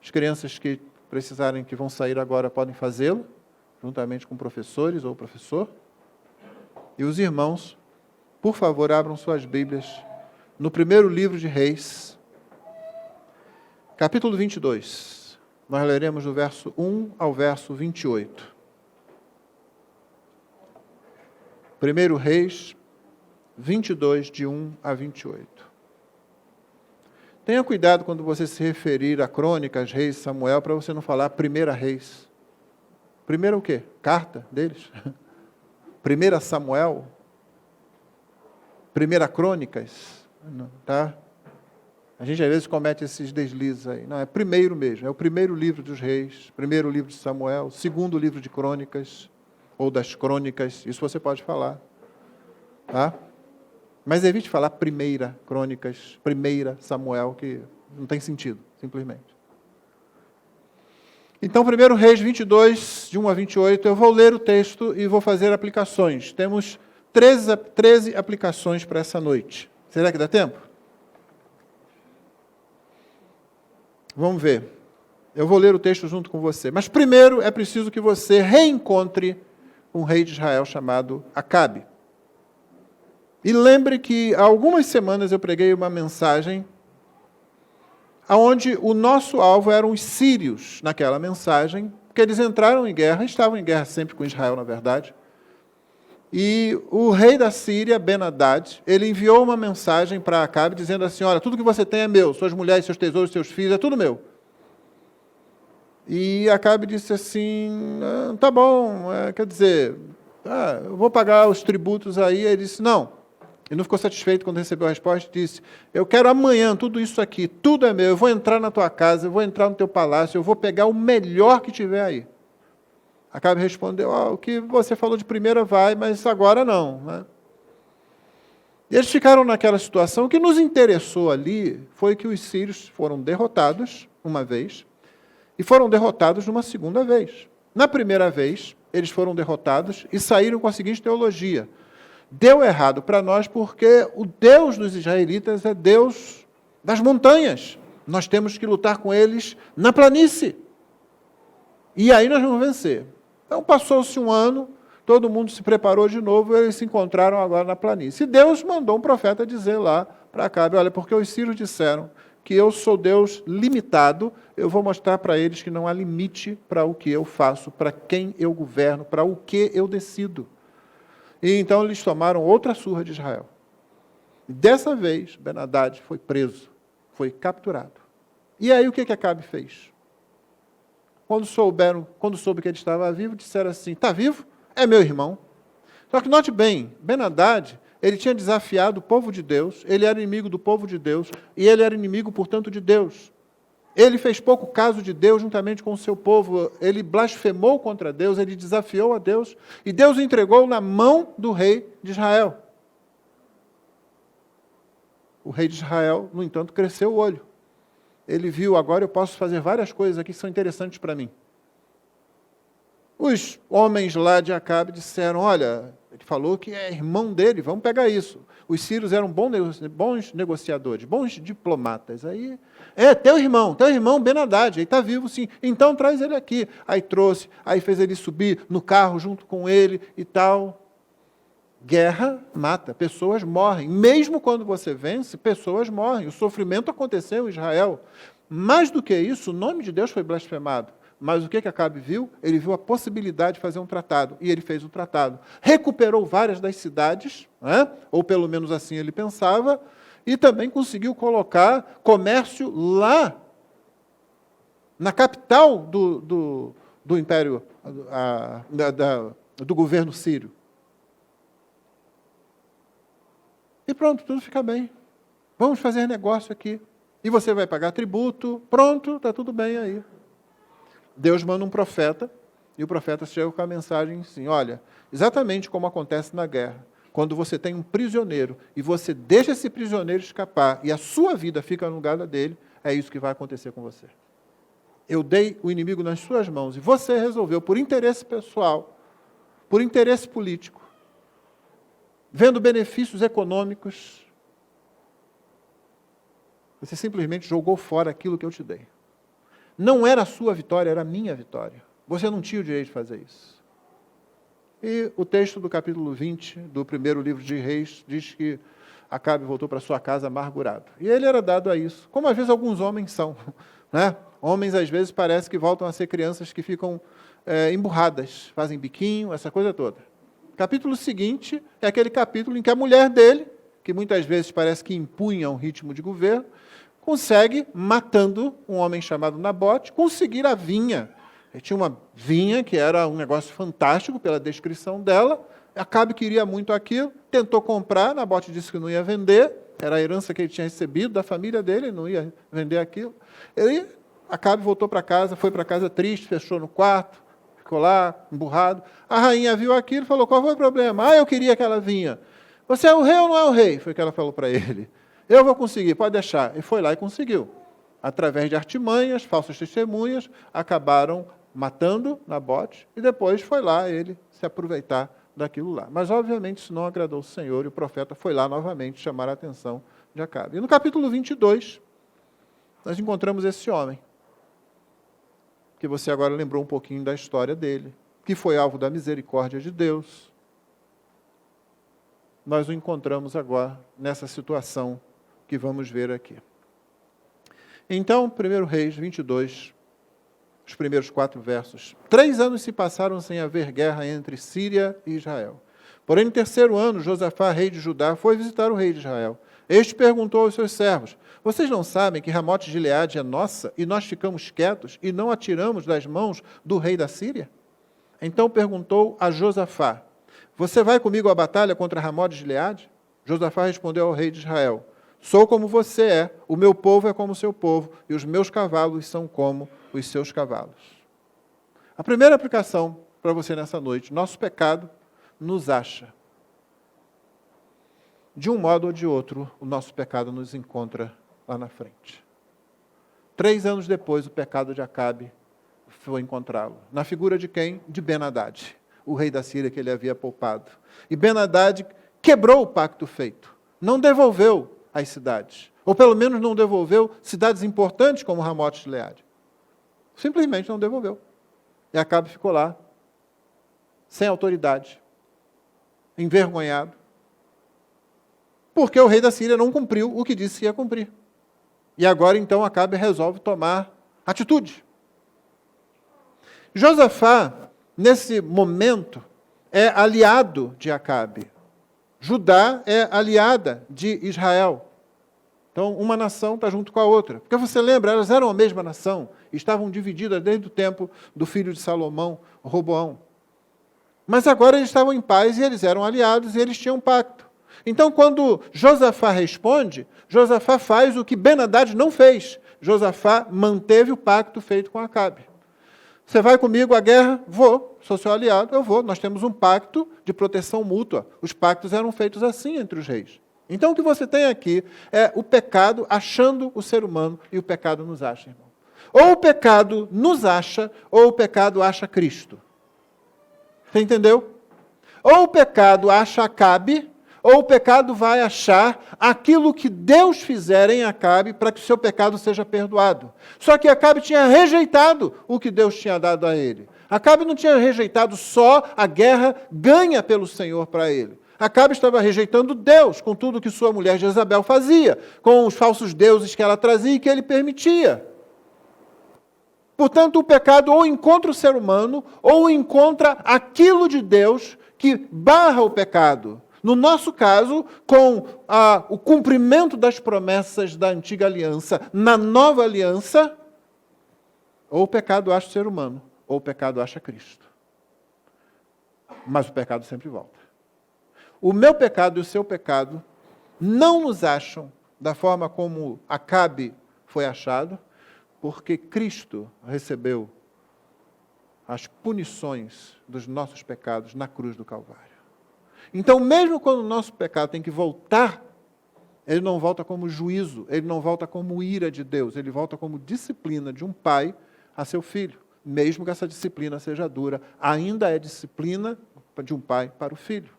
As crianças que precisarem, que vão sair agora, podem fazê-lo, juntamente com professores ou professor. E os irmãos, por favor, abram suas Bíblias no primeiro livro de Reis, capítulo 22. Nós leremos do verso 1 ao verso 28. Primeiro Reis 22, de 1 a 28. Tenha cuidado quando você se referir a Crônicas, Reis, Samuel, para você não falar Primeira Reis. Primeira o quê? Carta deles? Primeira Samuel? Primeira Crônicas? Tá? A gente às vezes comete esses deslizes aí. Não, é primeiro mesmo. É o primeiro livro dos Reis, primeiro livro de Samuel, segundo livro de Crônicas, ou das Crônicas. Isso você pode falar. Tá? Mas evite falar primeira Crônicas, primeira Samuel, que não tem sentido, simplesmente. Então, 1 Reis 22, de 1 a 28, eu vou ler o texto e vou fazer aplicações. Temos 13 aplicações para essa noite. Será que dá tempo? Vamos ver. Eu vou ler o texto junto com você. Mas primeiro é preciso que você reencontre um rei de Israel chamado Acabe. E lembre que há algumas semanas eu preguei uma mensagem onde o nosso alvo eram os sírios naquela mensagem, porque eles entraram em guerra, estavam em guerra sempre com Israel, na verdade. E o rei da Síria, Ben-Hadad, ele enviou uma mensagem para Acabe dizendo assim, olha, tudo que você tem é meu, suas mulheres, seus tesouros, seus filhos, é tudo meu. E Acabe disse assim, tá bom, quer dizer, eu vou pagar os tributos aí. Ele disse, não. Ele não ficou satisfeito quando recebeu a resposta e disse, eu quero amanhã tudo isso aqui, tudo é meu, eu vou entrar na tua casa, eu vou entrar no teu palácio, eu vou pegar o melhor que tiver aí. Acabe respondeu, o que você falou de primeira vai, mas agora não. Né? E eles ficaram naquela situação. O que nos interessou ali foi que os sírios foram derrotados uma vez e foram derrotados numa segunda vez. Na primeira vez, eles foram derrotados e saíram com a seguinte teologia, deu errado para nós porque o Deus dos israelitas é Deus das montanhas. Nós temos que lutar com eles na planície. E aí nós vamos vencer. Então passou-se um ano, todo mundo se preparou de novo, e eles se encontraram agora na planície. E Deus mandou um profeta dizer lá para Acabe, olha, porque os sírios disseram que eu sou Deus limitado, eu vou mostrar para eles que não há limite para o que eu faço, para quem eu governo, para o que eu decido. E então eles tomaram outra surra de Israel. E dessa vez, Ben-Hadad foi preso, foi capturado. E aí o que Acabe fez? Quando soube que ele estava vivo, disseram assim, está vivo? É meu irmão. Só que note bem, Ben-Hadad, ele tinha desafiado o povo de Deus, ele era inimigo do povo de Deus, e ele era inimigo, portanto, de Deus. Ele fez pouco caso de Deus juntamente com o seu povo, ele blasfemou contra Deus, ele desafiou a Deus, e Deus o entregou na mão do rei de Israel. O rei de Israel, no entanto, cresceu o olho. Ele viu, agora eu posso fazer várias coisas aqui que são interessantes para mim. Os homens lá de Acabe disseram, olha, ele falou que é irmão dele, vamos pegar isso. Os sírios eram bons negociadores, bons diplomatas. Aí, teu irmão Ben-Hadad, ele está vivo sim, então traz ele aqui. Aí trouxe, aí fez ele subir no carro junto com ele e tal. Guerra mata, pessoas morrem. Mesmo quando você vence, pessoas morrem. O sofrimento aconteceu em Israel. Mais do que isso, o nome de Deus foi blasfemado. Mas o que Acabe viu? Ele viu a possibilidade de fazer um tratado. E ele fez o tratado. Recuperou várias das cidades, né? Ou pelo menos assim ele pensava, e também conseguiu colocar comércio lá, na capital do império, do governo sírio. E pronto, tudo fica bem. Vamos fazer negócio aqui. E você vai pagar tributo. Pronto, está tudo bem aí. Deus manda um profeta, e o profeta chega com a mensagem assim, olha, exatamente como acontece na guerra, quando você tem um prisioneiro, e você deixa esse prisioneiro escapar, e a sua vida fica no lugar dele, é isso que vai acontecer com você. Eu dei o inimigo nas suas mãos, e você resolveu, por interesse pessoal, por interesse político, vendo benefícios econômicos, você simplesmente jogou fora aquilo que eu te dei. Não era a sua vitória, era a minha vitória. Você não tinha o direito de fazer isso. E o texto do capítulo 20 do primeiro livro de Reis diz que Acabe voltou para sua casa amargurado. E ele era dado a isso, como às vezes alguns homens são. Né? Homens, às vezes, parece que voltam a ser crianças que ficam emburradas, fazem biquinho, essa coisa toda. O capítulo seguinte é aquele capítulo em que a mulher dele, que muitas vezes parece que impunha um ritmo de governo, consegue, matando um homem chamado Nabote, conseguir a vinha. Ele tinha uma vinha que era um negócio fantástico pela descrição dela. Acabe queria muito aquilo, tentou comprar, Nabote disse que não ia vender, era a herança que ele tinha recebido da família dele, não ia vender aquilo. Ele, Acabe voltou para casa, foi para casa triste, fechou no quarto, ficou lá, emburrado. A rainha viu aquilo e falou, qual foi o problema? Ah, eu queria que ela vinha. Você é o rei ou não é o rei? Foi o que ela falou para ele. Eu vou conseguir, pode deixar. E foi lá e conseguiu. Através de artimanhas, falsas testemunhas, acabaram matando Nabote e depois foi lá ele se aproveitar daquilo lá. Mas, obviamente, isso não agradou o Senhor e o profeta foi lá novamente chamar a atenção de Acabe. E no capítulo 22, nós encontramos esse homem, que você agora lembrou um pouquinho da história dele, que foi alvo da misericórdia de Deus. Nós o encontramos agora nessa situação que vamos ver aqui. Então, 1 Reis 22, os primeiros 4 versos. 3 anos se passaram sem haver guerra entre Síria e Israel. Porém, no 3º ano, Josafá, rei de Judá, foi visitar o rei de Israel. Este perguntou aos seus servos, vocês não sabem que Ramote de Gileade é nossa, e nós ficamos quietos, e não atiramos das mãos do rei da Síria? Então perguntou a Josafá, você vai comigo à batalha contra Ramote de Gileade? Josafá respondeu ao rei de Israel, sou como você é, o meu povo é como o seu povo, e os meus cavalos são como os seus cavalos. A primeira aplicação para você nessa noite, nosso pecado nos acha. De um modo ou de outro, o nosso pecado nos encontra lá na frente. 3 anos depois, o pecado de Acabe foi encontrá-lo. Na figura de quem? De Ben-Hadad, o rei da Síria que ele havia poupado. E Ben-Hadad quebrou o pacto feito. Não devolveu as cidades. Ou pelo menos não devolveu cidades importantes como Ramote de Gileade. Simplesmente não devolveu. E Acabe ficou lá, sem autoridade, envergonhado, porque o rei da Síria não cumpriu o que disse que ia cumprir. E agora, então, Acabe resolve tomar atitude. Josafá, nesse momento, é aliado de Acabe. Judá é aliada de Israel. Então, uma nação está junto com a outra. Porque você lembra, elas eram a mesma nação, estavam divididas desde o tempo do filho de Salomão, Roboão. Mas agora eles estavam em paz e eles eram aliados e eles tinham um pacto. Então, quando Josafá responde, Josafá faz o que Ben-Hadad não fez. Josafá manteve o pacto feito com Acabe. Você vai comigo à guerra? Vou. Sou seu aliado? Eu vou. Nós temos um pacto de proteção mútua. Os pactos eram feitos assim entre os reis. Então, o que você tem aqui é o pecado achando o ser humano e o pecado nos acha, irmão. Ou o pecado nos acha, ou o pecado acha Cristo. Você entendeu? Ou o pecado acha Acabe, ou o pecado vai achar aquilo que Deus fizer em Acabe para que o seu pecado seja perdoado. Só que Acabe tinha rejeitado o que Deus tinha dado a ele. Acabe não tinha rejeitado só a guerra ganha pelo Senhor para ele. Acabe estava rejeitando Deus com tudo que sua mulher Jezabel fazia, com os falsos deuses que ela trazia e que ele permitia. Portanto, o pecado ou encontra o ser humano, ou encontra aquilo de Deus que barra o pecado. No nosso caso, com o cumprimento das promessas da antiga aliança, na nova aliança, ou o pecado acha o ser humano, ou o pecado acha Cristo. Mas o pecado sempre volta. O meu pecado e o seu pecado não nos acham da forma como Acabe foi achado, porque Cristo recebeu as punições dos nossos pecados na cruz do Calvário. Então, mesmo quando o nosso pecado tem que voltar, ele não volta como juízo, ele não volta como ira de Deus, ele volta como disciplina de um pai a seu filho. Mesmo que essa disciplina seja dura, ainda é disciplina de um pai para o filho.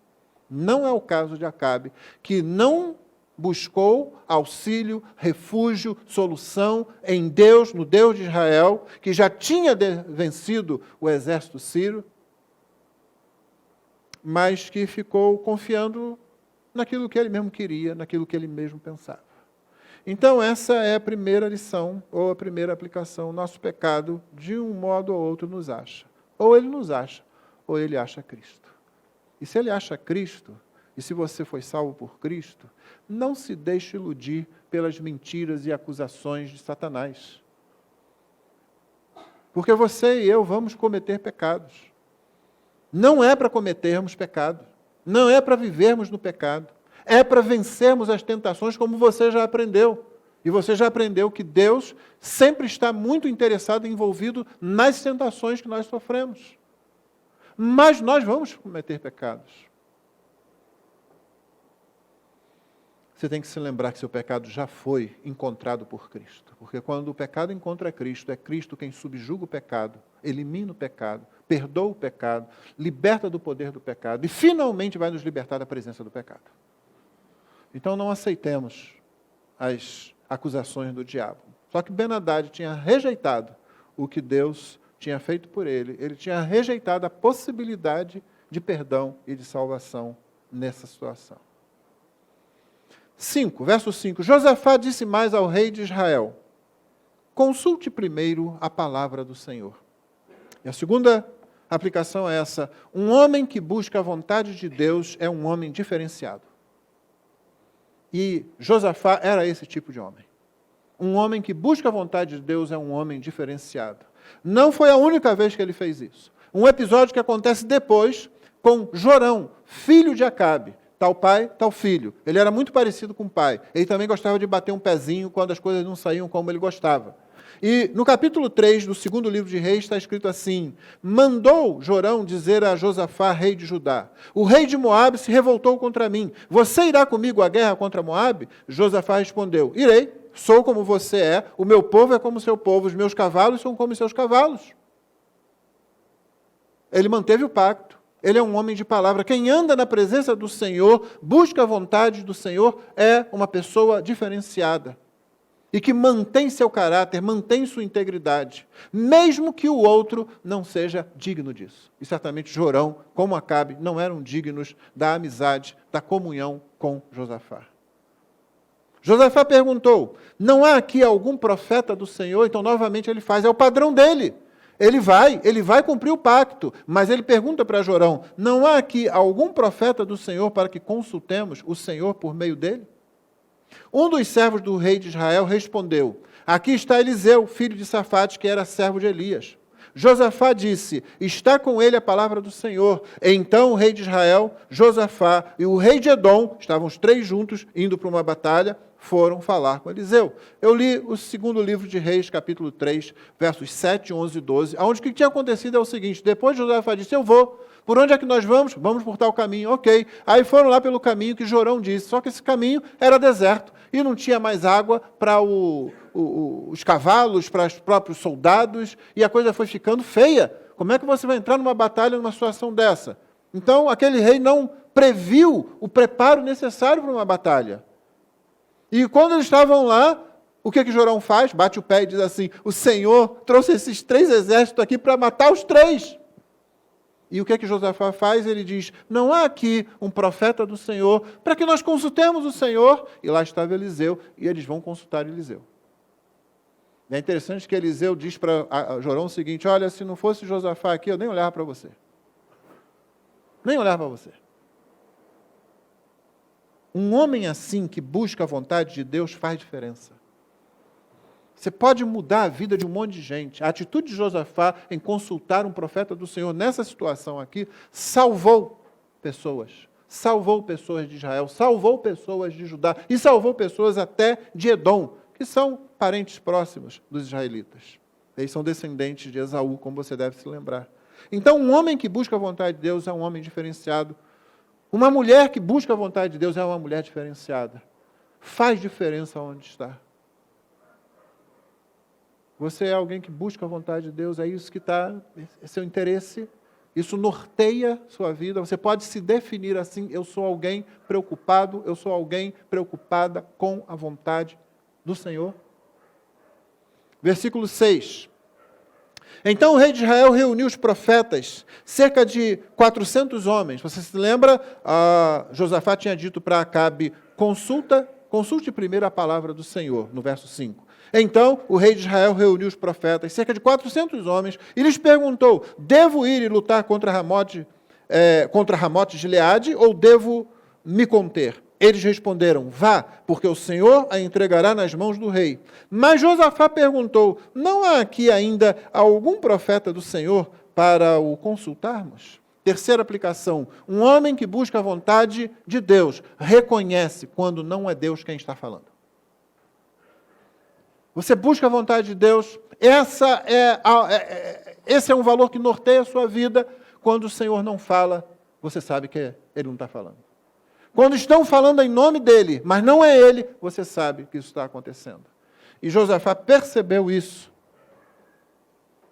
Não é o caso de Acabe, que não buscou auxílio, refúgio, solução em Deus, no Deus de Israel, que já tinha vencido o exército sírio, mas que ficou confiando naquilo que ele mesmo queria, naquilo que ele mesmo pensava. Então, essa é a primeira lição, ou a primeira aplicação. Nosso pecado, de um modo ou outro, nos acha. Ou ele nos acha, ou ele acha Cristo. E se ele acha Cristo, e se você foi salvo por Cristo, não se deixe iludir pelas mentiras e acusações de Satanás. Porque você e eu vamos cometer pecados. Não é para cometermos pecado. Não é para vivermos no pecado. É para vencermos as tentações, como você já aprendeu. E você já aprendeu que Deus sempre está muito interessado e envolvido nas tentações que nós sofremos. Mas nós vamos cometer pecados. Você tem que se lembrar que seu pecado já foi encontrado por Cristo. Porque quando o pecado encontra Cristo, é Cristo quem subjuga o pecado, elimina o pecado, perdoa o pecado, liberta do poder do pecado e finalmente vai nos libertar da presença do pecado. Então não aceitemos as acusações do diabo. Só que Ben-Hadad tinha rejeitado o que Deus tinha feito por ele. Ele tinha rejeitado a possibilidade de perdão e de salvação nessa situação. 5, verso 5. Josafá disse mais ao rei de Israel: consulte primeiro a palavra do Senhor. E a segunda aplicação é essa: um homem que busca a vontade de Deus é um homem diferenciado. E Josafá era esse tipo de homem. Um homem que busca a vontade de Deus é um homem diferenciado. Não foi a única vez que ele fez isso. Um episódio que acontece depois com Jorão, filho de Acabe. Tal pai, tal filho. Ele era muito parecido com o pai. Ele também gostava de bater um pezinho quando as coisas não saíam como ele gostava. E no capítulo 3 do segundo livro de Reis está escrito assim: mandou Jorão dizer a Josafá, rei de Judá: o rei de Moabe se revoltou contra mim. Você irá comigo à guerra contra Moabe? Josafá respondeu: irei, sou como você é, o meu povo é como o seu povo, os meus cavalos são como os seus cavalos. Ele manteve o pacto. Ele é um homem de palavra. Quem anda na presença do Senhor, busca a vontade do Senhor, é uma pessoa diferenciada. E que mantém seu caráter, mantém sua integridade, mesmo que o outro não seja digno disso. E certamente Jorão, como Acabe, não eram dignos da amizade, da comunhão com Josafá. Josafá perguntou: não há aqui algum profeta do Senhor? Então, novamente, ele faz, é o padrão dele. Ele vai cumprir o pacto, mas ele pergunta para Jorão: não há aqui algum profeta do Senhor para que consultemos o Senhor por meio dele? Um dos servos do rei de Israel respondeu: aqui está Eliseu, filho de Safate, que era servo de Elias. Josafá disse: está com ele a palavra do Senhor. Então o rei de Israel, Josafá e o rei de Edom, estavam os três juntos, indo para uma batalha, foram falar com Eliseu. Eu li o segundo livro de Reis, capítulo 3, versos 7, 11 e 12, onde o que tinha acontecido é o seguinte: depois Josafá disse: eu vou. Por onde é que nós vamos? Vamos por tal caminho. Ok. Aí foram lá pelo caminho que Jorão disse, só que esse caminho era deserto e não tinha mais água para os cavalos, para os próprios soldados, e a coisa foi ficando feia. Como é que você vai entrar numa batalha, numa situação dessa? Então, aquele rei não previu o preparo necessário para uma batalha. E quando eles estavam lá, o que Jorão faz? Bate o pé e diz assim: o Senhor trouxe esses 3 exércitos aqui para matar os 3. E o que Josafá faz? Ele diz: não há aqui um profeta do Senhor para que nós consultemos o Senhor. E lá estava Eliseu, e eles vão consultar Eliseu. E é interessante que Eliseu diz para Jorão o seguinte: olha, se não fosse Josafá aqui, eu nem olhava para você. Nem olhava para você. Um homem assim, que busca a vontade de Deus, faz diferença. Você pode mudar a vida de um monte de gente. A atitude de Josafá em consultar um profeta do Senhor nessa situação aqui salvou pessoas. Salvou pessoas de Israel, salvou pessoas de Judá e salvou pessoas até de Edom, que são parentes próximos dos israelitas. Eles são descendentes de Esaú, como você deve se lembrar. Então, um homem que busca a vontade de Deus é um homem diferenciado. Uma mulher que busca a vontade de Deus é uma mulher diferenciada. Faz diferença onde está. Você é alguém que busca a vontade de Deus, é isso que está, é seu interesse. Isso norteia sua vida. Você pode se definir assim: eu sou alguém preocupado, eu sou alguém preocupada com a vontade do Senhor. Versículo 6. Então o rei de Israel reuniu os profetas, cerca de 400 homens. Você se lembra? Josafá tinha dito para Acabe: consulte primeiro a palavra do Senhor, no verso 5. Então o rei de Israel reuniu os profetas, cerca de 400 homens, e lhes perguntou: devo ir e lutar contra Ramote de Gileade, ou devo me conter? Eles responderam: vá, porque o Senhor a entregará nas mãos do rei. Mas Josafá perguntou: não há aqui ainda algum profeta do Senhor para o consultarmos? Terceira aplicação: um homem que busca a vontade de Deus reconhece quando não é Deus quem está falando. Você busca a vontade de Deus, esse é um valor que norteia a sua vida. Quando o Senhor não fala, você sabe que Ele não está falando. Quando estão falando em nome dEle, mas não é Ele, você sabe que isso está acontecendo. E Josafá percebeu isso.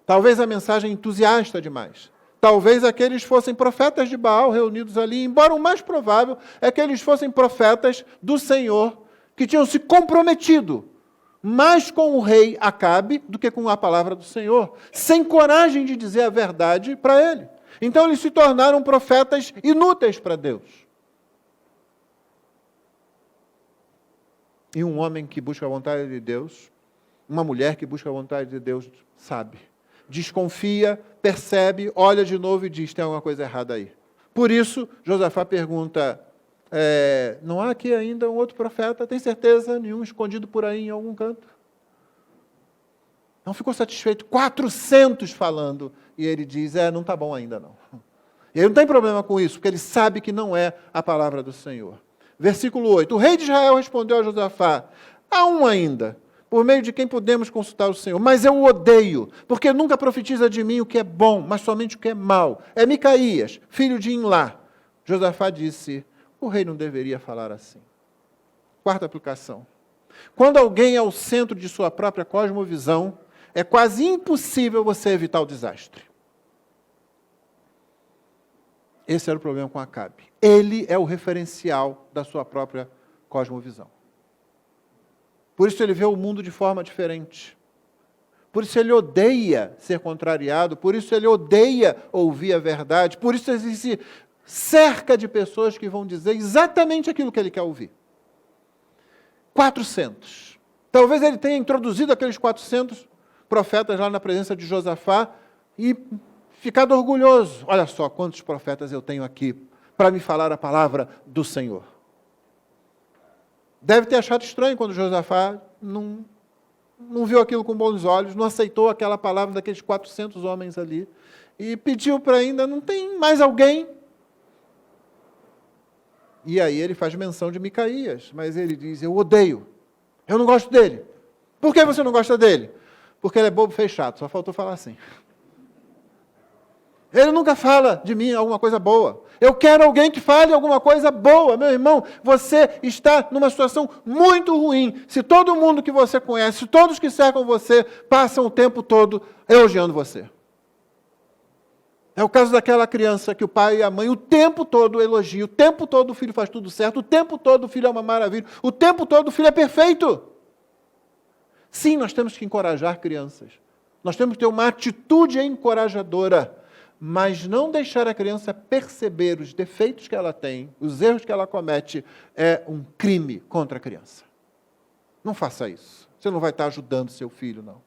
Talvez a mensagem entusiasta demais. Talvez aqueles fossem profetas de Baal reunidos ali, embora o mais provável é que eles fossem profetas do Senhor, que tinham se comprometido mais com o rei Acabe do que com a palavra do Senhor, sem coragem de dizer a verdade para ele. Então eles se tornaram profetas inúteis para Deus. E um homem que busca a vontade de Deus, uma mulher que busca a vontade de Deus, sabe. Desconfia, percebe, olha de novo e diz: tem alguma coisa errada aí. Por isso, Josafá pergunta: não há aqui ainda um outro profeta? Tem certeza? Nenhum escondido por aí em algum canto? Não ficou satisfeito. 400 falando. E ele diz: não está bom ainda não. E ele não tem problema com isso, porque ele sabe que não é a palavra do Senhor. Versículo 8. O rei de Israel respondeu a Josafá: há um ainda, por meio de quem podemos consultar o Senhor, mas eu o odeio, porque nunca profetiza de mim o que é bom, mas somente o que é mal. É Micaías, filho de Imlá. Josafá disse: o rei não deveria falar assim. Quarta aplicação. Quando alguém é o centro de sua própria cosmovisão, é quase impossível você evitar o desastre. Esse era o problema com Acabe. Ele é o referencial da sua própria cosmovisão. Por isso ele vê o mundo de forma diferente. Por isso ele odeia ser contrariado, por isso ele odeia ouvir a verdade, por isso ele se cerca de pessoas que vão dizer exatamente aquilo que ele quer ouvir. 400. Talvez ele tenha introduzido aqueles 400 profetas lá na presença de Josafá e ficado orgulhoso. Olha só quantos profetas eu tenho aqui para me falar a palavra do Senhor. Deve ter achado estranho quando Josafá não viu aquilo com bons olhos, não aceitou aquela palavra daqueles 400 homens ali e pediu para ainda: não tem mais alguém? E aí ele faz menção de Micaías, mas ele diz: eu odeio, eu não gosto dele. Por que você não gosta dele? Porque ele é bobo, feio, chato, só faltou falar assim. Ele nunca fala de mim alguma coisa boa. Eu quero alguém que fale alguma coisa boa. Meu irmão, você está numa situação muito ruim. Se todo mundo que você conhece, se todos que cercam você, passam o tempo todo elogiando você. É o caso daquela criança que o pai e a mãe o tempo todo elogiam, o tempo todo o filho faz tudo certo, o tempo todo o filho é uma maravilha, o tempo todo o filho é perfeito. Sim, nós temos que encorajar crianças. Nós temos que ter uma atitude encorajadora, mas não deixar a criança perceber os defeitos que ela tem, os erros que ela comete, é um crime contra a criança. Não faça isso. Você não vai estar ajudando seu filho, não.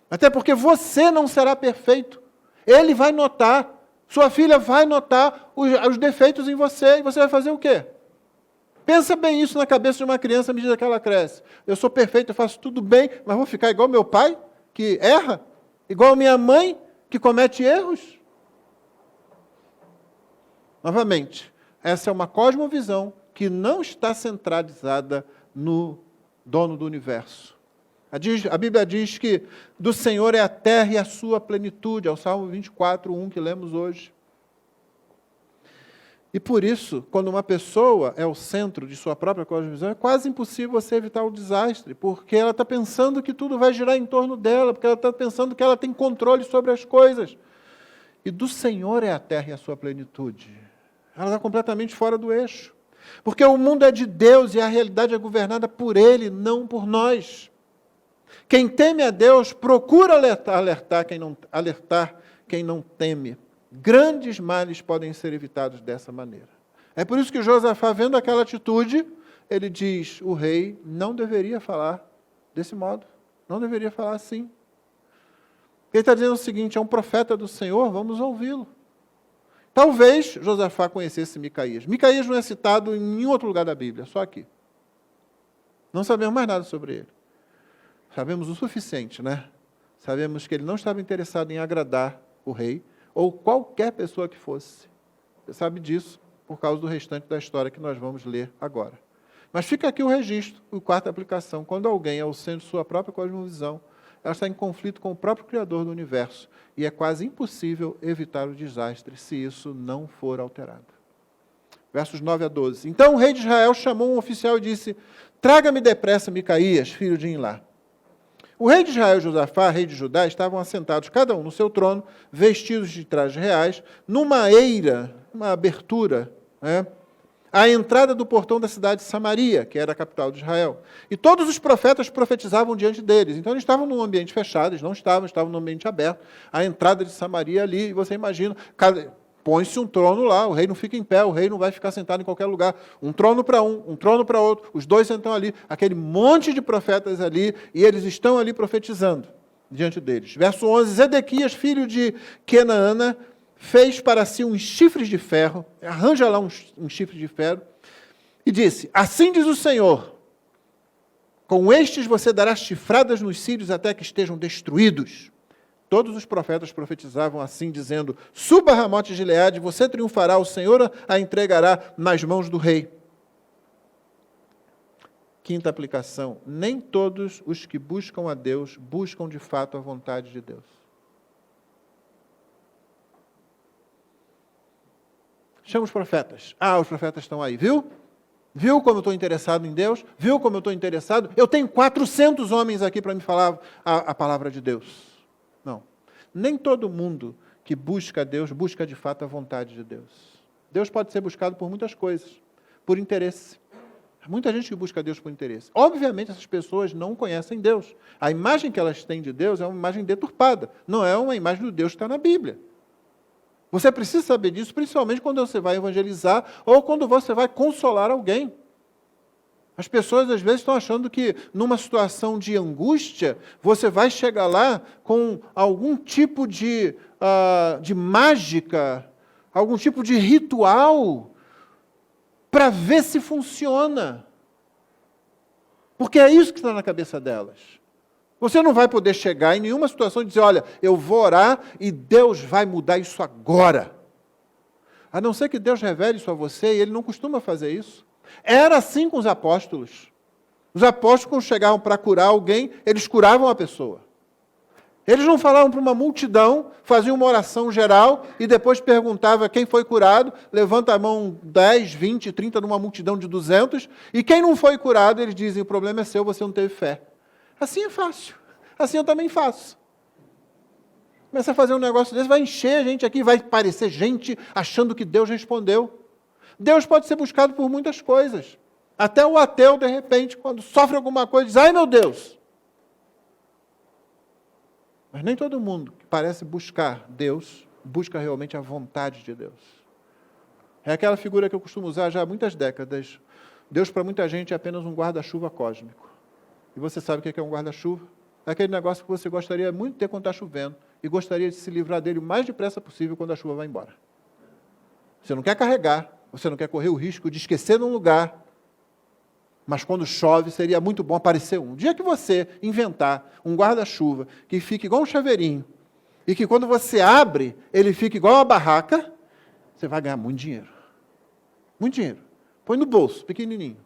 Até porque você não será perfeito. Ele vai notar, sua filha vai notar os defeitos em você, e você vai fazer o quê? Pensa bem isso na cabeça de uma criança à medida que ela cresce. Eu sou perfeito, eu faço tudo bem, mas vou ficar igual meu pai, que erra? Igual minha mãe, que comete erros? Novamente, essa é uma cosmovisão que não está centralizada no dono do universo. A Bíblia diz que do Senhor é a terra e a sua plenitude, é o Salmo 24, 1 que lemos hoje. E por isso, quando uma pessoa é o centro de sua própria cosmovisão, é quase impossível você evitar o desastre, porque ela está pensando que tudo vai girar em torno dela, porque ela está pensando que ela tem controle sobre as coisas. E do Senhor é a terra e a sua plenitude. Ela está completamente fora do eixo. Porque o mundo é de Deus e a realidade é governada por Ele, não por nós. Quem teme a Deus procura alertar quem não teme. Grandes males podem ser evitados dessa maneira. É por isso que Josafá, vendo aquela atitude, ele diz, o rei não deveria falar desse modo, não deveria falar assim. Ele está dizendo o seguinte, é um profeta do Senhor, vamos ouvi-lo. Talvez Josafá conhecesse Micaías. Micaías não é citado em nenhum outro lugar da Bíblia, só aqui. Não sabemos mais nada sobre ele. Sabemos o suficiente, né? Sabemos que ele não estava interessado em agradar o rei, ou qualquer pessoa que fosse. Você sabe disso por causa do restante da história que nós vamos ler agora. Mas fica aqui o registro, a quarta aplicação. Quando alguém é o centro de sua própria cosmovisão, ela está em conflito com o próprio Criador do universo, e é quase impossível evitar o desastre se isso não for alterado. Versos 9 a 12. Então o rei de Israel chamou um oficial e disse, traga-me depressa Micaías, filho de Imlá. O rei de Israel e Josafá, rei de Judá, estavam assentados, cada um no seu trono, vestidos de trajes reais, numa eira, uma abertura, à entrada do portão da cidade de Samaria, que era a capital de Israel. E todos os profetas profetizavam diante deles. Então eles estavam num ambiente fechado, eles não estavam num ambiente aberto. A entrada de Samaria ali, e você imagina, põe-se um trono lá, o rei não fica em pé, o rei não vai ficar sentado em qualquer lugar. Um trono para um trono para outro, os dois sentam ali, aquele monte de profetas ali, e eles estão ali profetizando diante deles. Verso 11, Zedequias, filho de Kenaana, fez para si uns chifres de ferro, arranja lá uns chifres de ferro, e disse, assim diz o Senhor, com estes você dará chifradas nos sírios até que estejam destruídos. Todos os profetas profetizavam assim, dizendo, suba a Ramote de Gileade, você triunfará, o Senhor a entregará nas mãos do rei. Quinta aplicação, nem todos os que buscam a Deus, buscam de fato a vontade de Deus. Chama os profetas. Os profetas estão aí, viu? Viu como eu estou interessado em Deus? Viu como eu estou interessado? Eu tenho 400 homens aqui para me falar a palavra de Deus. Não. Nem todo mundo que busca a Deus, busca de fato a vontade de Deus. Deus pode ser buscado por muitas coisas, por interesse. Muita gente que busca Deus por interesse. Obviamente, essas pessoas não conhecem Deus. A imagem que elas têm de Deus é uma imagem deturpada. Não é uma imagem do Deus que está na Bíblia. Você precisa saber disso, principalmente quando você vai evangelizar ou quando você vai consolar alguém. As pessoas, às vezes, estão achando que, numa situação de angústia, você vai chegar lá com algum tipo de mágica, algum tipo de ritual, para ver se funciona. Porque é isso que está na cabeça delas. Você não vai poder chegar em nenhuma situação e dizer, olha, eu vou orar e Deus vai mudar isso agora. A não ser que Deus revele isso a você, e Ele não costuma fazer isso. Era assim com os apóstolos. Os apóstolos, quando chegavam para curar alguém, eles curavam a pessoa. Eles não falavam para uma multidão, faziam uma oração geral e depois perguntavam quem foi curado, levanta a mão 10, 20, 30 numa multidão de 200, e quem não foi curado, eles dizem, o problema é seu, você não teve fé. Assim é fácil. Assim eu também faço. Começa a fazer um negócio desse, vai encher a gente aqui, vai parecer gente achando que Deus respondeu. Deus pode ser buscado por muitas coisas. Até o ateu, de repente, quando sofre alguma coisa, diz, ai meu Deus. Mas nem todo mundo que parece buscar Deus, busca realmente a vontade de Deus. É aquela figura que eu costumo usar já há muitas décadas. Deus, para muita gente, é apenas um guarda-chuva cósmico. E você sabe o que é um guarda-chuva? É aquele negócio que você gostaria muito de ter quando está chovendo e gostaria de se livrar dele o mais depressa possível quando a chuva vai embora. Você não quer carregar, você não quer correr o risco de esquecer num lugar, mas quando chove seria muito bom aparecer um. O dia que você inventar um guarda-chuva que fique igual um chaveirinho e que quando você abre, ele fica igual uma barraca, você vai ganhar muito dinheiro. Muito dinheiro. Põe no bolso, pequenininho.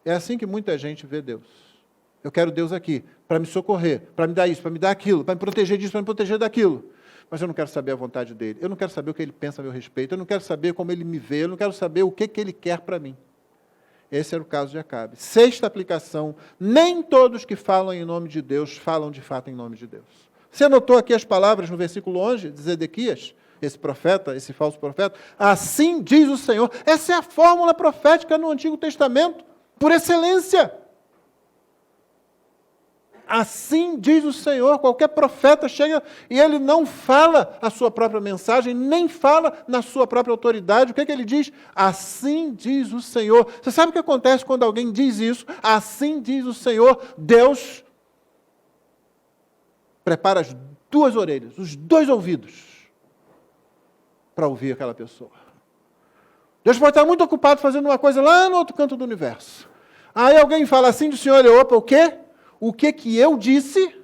É assim que muita gente vê Deus. Eu quero Deus aqui, para me socorrer, para me dar isso, para me dar aquilo, para me proteger disso, para me proteger daquilo. Mas eu não quero saber a vontade dele. Eu não quero saber o que ele pensa a meu respeito. Eu não quero saber como ele me vê. Eu não quero saber o que ele quer para mim. Esse era o caso de Acabe. Sexta aplicação. Nem todos que falam em nome de Deus, falam de fato em nome de Deus. Você notou aqui as palavras no versículo 11 de Zedequias? Esse profeta, esse falso profeta. Assim diz o Senhor. Essa é a fórmula profética no Antigo Testamento, por excelência. Assim diz o Senhor. Qualquer profeta chega e ele não fala a sua própria mensagem, nem fala na sua própria autoridade. O que é que ele diz? Assim diz o Senhor. Você sabe o que acontece quando alguém diz isso? Assim diz o Senhor. Deus prepara as duas orelhas, os dois ouvidos, para ouvir aquela pessoa. Deus pode estar muito ocupado fazendo uma coisa lá no outro canto do universo. Aí alguém fala assim do Senhor, ele, opa, o quê? O que que eu disse?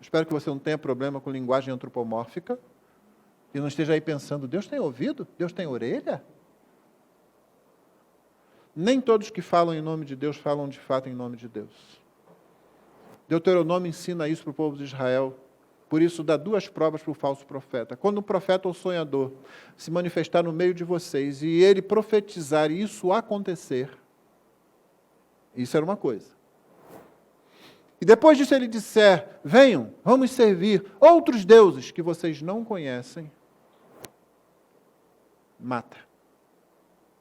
Espero que você não tenha problema com linguagem antropomórfica e não esteja aí pensando, Deus tem ouvido? Deus tem orelha? Nem todos que falam em nome de Deus falam de fato em nome de Deus. Deuteronômio ensina isso para o povo de Israel. Por isso, dá duas provas para o falso profeta. Quando o profeta ou sonhador se manifestar no meio de vocês e ele profetizar e isso acontecer, isso era uma coisa. E depois disso ele disser, venham, vamos servir outros deuses que vocês não conhecem, mata.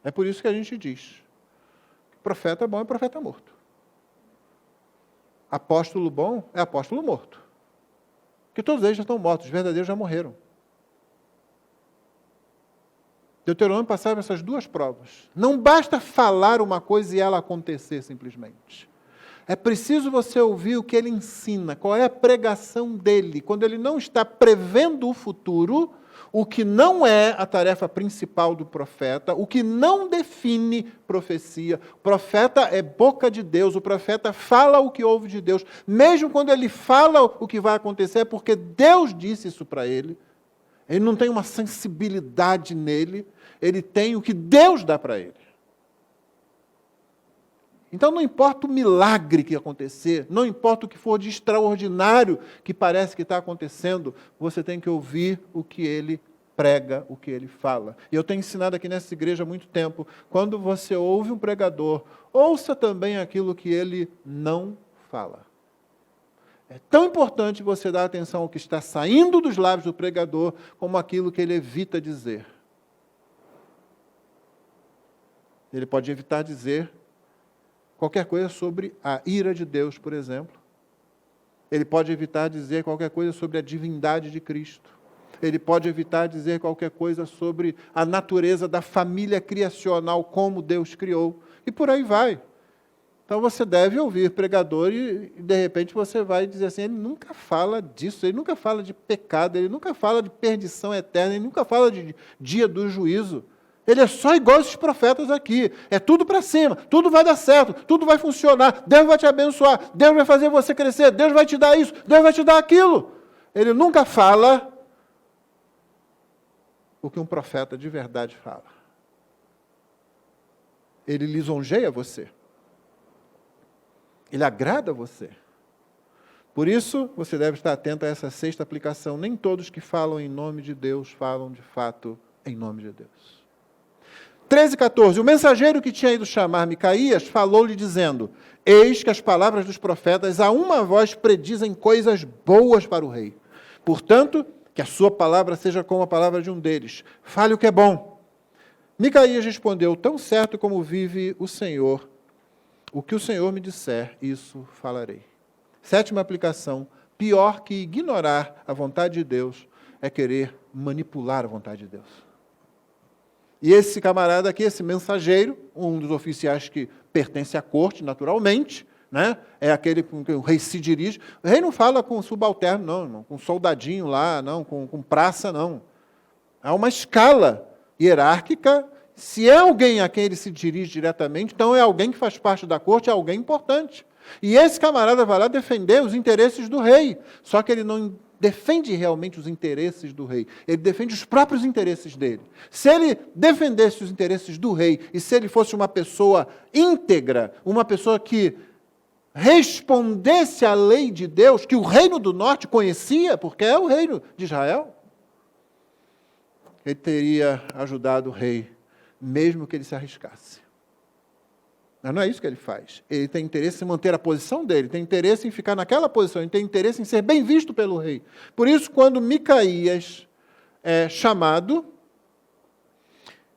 É por isso que a gente diz, profeta bom é profeta morto. Apóstolo bom é apóstolo morto. Porque todos eles já estão mortos, os verdadeiros já morreram. Deuteronômio passava essas duas provas. Não basta falar uma coisa e ela acontecer simplesmente. É preciso você ouvir o que ele ensina, qual é a pregação dele. Quando ele não está prevendo o futuro, o que não é a tarefa principal do profeta, o que não define profecia. O profeta é boca de Deus, o profeta fala o que ouve de Deus. Mesmo quando ele fala o que vai acontecer, é porque Deus disse isso para ele. Ele não tem uma sensibilidade nele, ele tem o que Deus dá para ele. Então não importa o milagre que acontecer, não importa o que for de extraordinário que parece que está acontecendo, você tem que ouvir o que ele prega, o que ele fala. E eu tenho ensinado aqui nessa igreja há muito tempo, quando você ouve um pregador, ouça também aquilo que ele não fala. É tão importante você dar atenção ao que está saindo dos lábios do pregador, como aquilo que ele evita dizer. Ele pode evitar dizer qualquer coisa sobre a ira de Deus, por exemplo. Ele pode evitar dizer qualquer coisa sobre a divindade de Cristo. Ele pode evitar dizer qualquer coisa sobre a natureza da família criacional, como Deus criou. E por aí vai. Então você deve ouvir pregador e de repente você vai dizer assim, ele nunca fala disso, ele nunca fala de pecado, ele nunca fala de perdição eterna, ele nunca fala de dia do juízo. Ele é só igual esses profetas aqui. É tudo para cima, tudo vai dar certo, tudo vai funcionar, Deus vai te abençoar, Deus vai fazer você crescer, Deus vai te dar isso, Deus vai te dar aquilo. Ele nunca fala o que um profeta de verdade fala. Ele lisonjeia você. Ele agrada você. Por isso, você deve estar atento a essa sexta aplicação. Nem todos que falam em nome de Deus falam de fato em nome de Deus. 13:14. O mensageiro que tinha ido chamar Micaías falou-lhe dizendo, eis que as palavras dos profetas a uma voz predizem coisas boas para o rei. Portanto, que a sua palavra seja como a palavra de um deles. Fale o que é bom. Micaías respondeu, tão certo como vive o Senhor, o que o Senhor me disser, isso falarei. Sétima aplicação, pior que ignorar a vontade de Deus é querer manipular a vontade de Deus. E esse camarada aqui, esse mensageiro, um dos oficiais que pertence à corte, naturalmente, né? É aquele com que o rei se dirige. O rei não fala com subalterno, não, irmão, com soldadinho lá, não, com praça, não. Há uma escala hierárquica. Se é alguém a quem ele se dirige diretamente, então é alguém que faz parte da corte, é alguém importante. E esse camarada vai lá defender os interesses do rei. Só que ele não defende realmente os interesses do rei. Ele defende os próprios interesses dele. Se ele defendesse os interesses do rei, e se ele fosse uma pessoa íntegra, uma pessoa que respondesse à lei de Deus, que o reino do norte conhecia, porque é o reino de Israel, ele teria ajudado o rei, mesmo que ele se arriscasse. Mas não é isso que ele faz. Ele tem interesse em manter a posição dele, tem interesse em ficar naquela posição, ele tem interesse em ser bem visto pelo rei. Por isso, quando Micaías é chamado,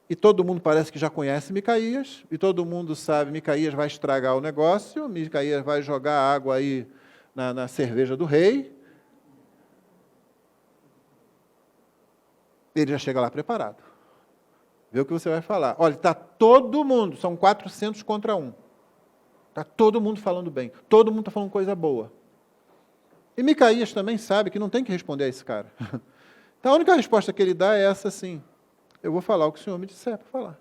e todo mundo parece que já conhece Micaías, e todo mundo sabe, Micaías vai estragar o negócio, Micaías vai jogar água aí na cerveja do rei, ele já chega lá preparado. Vê o que você vai falar. Olha, está todo mundo, são 400 contra 1. Está todo mundo falando bem, todo mundo está falando coisa boa. E Micaías também sabe que não tem que responder a esse cara. Então a única resposta que ele dá é essa assim: eu vou falar o que o Senhor me disser para falar.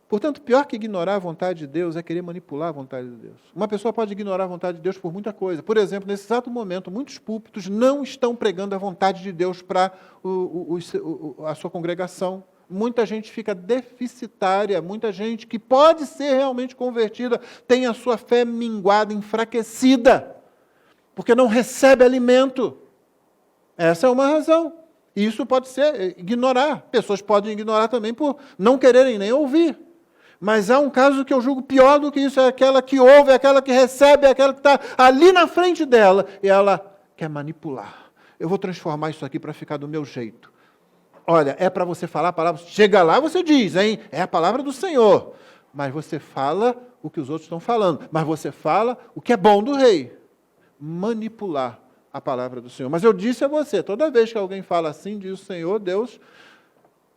Portanto, pior que ignorar a vontade de Deus é querer manipular a vontade de Deus. Uma pessoa pode ignorar a vontade de Deus por muita coisa. Por exemplo, nesse exato momento, muitos púlpitos não estão pregando a vontade de Deus para a sua congregação. Muita gente fica deficitária, muita gente que pode ser realmente convertida tem a sua fé minguada, enfraquecida, porque não recebe alimento. Essa é uma razão. Isso pode ser ignorar. Pessoas podem ignorar também por não quererem nem ouvir. Mas há um caso que eu julgo pior do que isso, é aquela que ouve, é aquela que recebe, é aquela que está ali na frente dela, e ela quer manipular. Eu vou transformar isso aqui para ficar do meu jeito. Olha, é para você falar a palavra, chega lá você diz, hein? É a palavra do Senhor. Mas você fala o que os outros estão falando. Mas você fala o que é bom do rei. Manipular a palavra do Senhor. Mas eu disse a você, toda vez que alguém fala assim, diz o Senhor, Deus,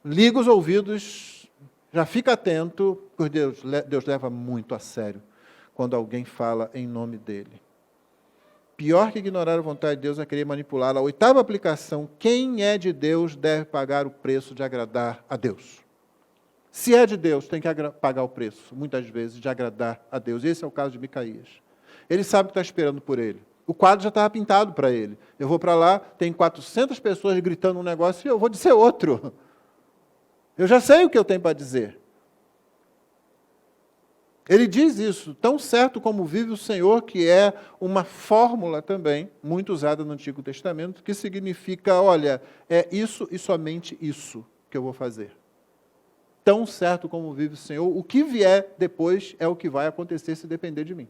liga os ouvidos, já fica atento, porque Deus leva muito a sério quando alguém fala em nome dele. Pior que ignorar a vontade de Deus é querer manipulá-la. A oitava aplicação: quem é de Deus deve pagar o preço de agradar a Deus. Se é de Deus, tem que pagar o preço, muitas vezes, de agradar a Deus. Esse é o caso de Micaías. Ele sabe o que está esperando por ele. O quadro já estava pintado para ele. Eu vou para lá, tem 400 pessoas gritando um negócio e eu vou dizer outro. Eu já sei o que eu tenho para dizer. Ele diz isso, tão certo como vive o Senhor, que é uma fórmula também, muito usada no Antigo Testamento, que significa, olha, é isso e somente isso que eu vou fazer. Tão certo como vive o Senhor, o que vier depois é o que vai acontecer se depender de mim.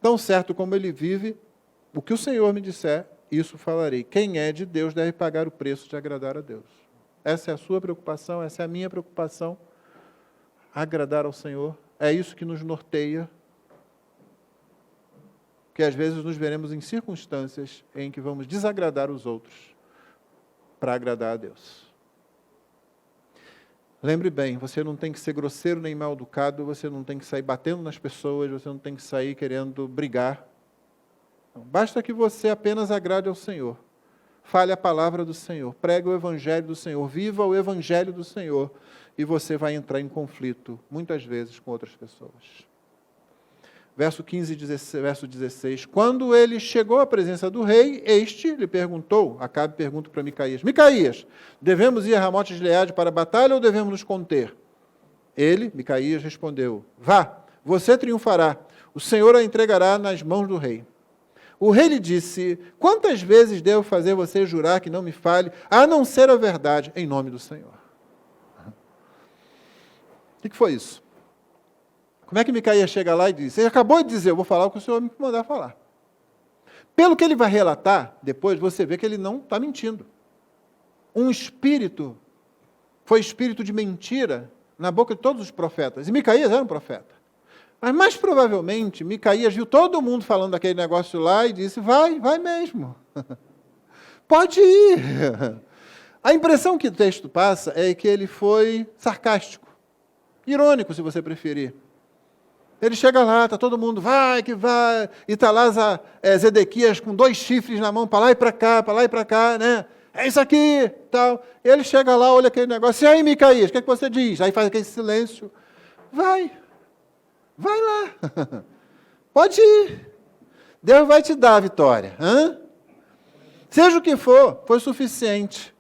Tão certo como ele vive, o que o Senhor me disser, isso falarei. Quem é de Deus deve pagar o preço de agradar a Deus. Essa é a sua preocupação, essa é a minha preocupação. Agradar ao Senhor, é isso que nos norteia, que às vezes nos veremos em circunstâncias em que vamos desagradar os outros para agradar a Deus. Lembre bem, você não tem que ser grosseiro nem mal educado, você não tem que sair batendo nas pessoas, você não tem que sair querendo brigar. Não, basta que você apenas agrade ao Senhor. Fale a palavra do Senhor, pregue o Evangelho do Senhor, viva o Evangelho do Senhor, e você vai entrar em conflito, muitas vezes, com outras pessoas. Verso 15 e verso 16. Quando ele chegou à presença do rei, este lhe perguntou, Acabe pergunta para Micaías, Micaías, devemos ir a Ramote de Gileade para a batalha ou devemos nos conter? Ele, Micaías, respondeu, vá, você triunfará, o Senhor a entregará nas mãos do rei. O rei lhe disse, quantas vezes devo fazer você jurar que não me fale, a não ser a verdade, em nome do Senhor? O que foi isso? Como é que Micaías chega lá e diz, ele acabou de dizer, eu vou falar o que o Senhor me mandar falar. Pelo que ele vai relatar, depois você vê que ele não está mentindo. Um espírito, foi espírito de mentira na boca de todos os profetas. E Micaías era um profeta. Mas mais provavelmente, Micaías viu todo mundo falando daquele negócio lá e disse, vai mesmo. Pode ir. A impressão que o texto passa é que ele foi sarcástico. Irônico, se você preferir. Ele chega lá, está todo mundo, vai que vai, e está lá Zedequias com 2 chifres na mão, para lá e para cá, né? É isso aqui, tal. Ele chega lá, olha aquele negócio, e aí, Micaías, o que é que você diz? Aí faz aquele silêncio. Vai lá, pode ir. Deus vai te dar a vitória. Seja o que for, foi suficiente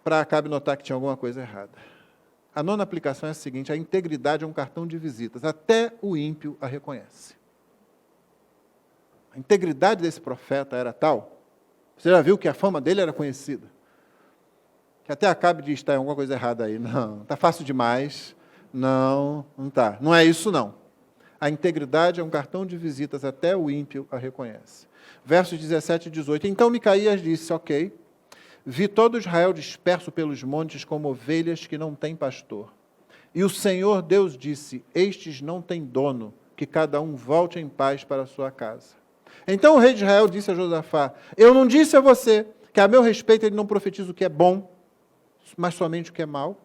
para Acabe notar que tinha alguma coisa errada. A 9ª aplicação é a seguinte, a integridade é um cartão de visitas, até o ímpio a reconhece. A integridade desse profeta era tal, você já viu que a fama dele era conhecida. que até Acabe diz, está alguma coisa errada aí. Não, está fácil demais. Não, não está. Não é isso, não. A integridade é um cartão de visitas, até o ímpio a reconhece. Versos 17 e 18. Então Micaías disse, ok, vi todo Israel disperso pelos montes como ovelhas que não têm pastor. E o Senhor Deus disse, estes não têm dono, que cada um volte em paz para a sua casa. Então o rei de Israel disse a Josafá, eu não disse a você que a meu respeito ele não profetiza o que é bom, mas somente o que é mal?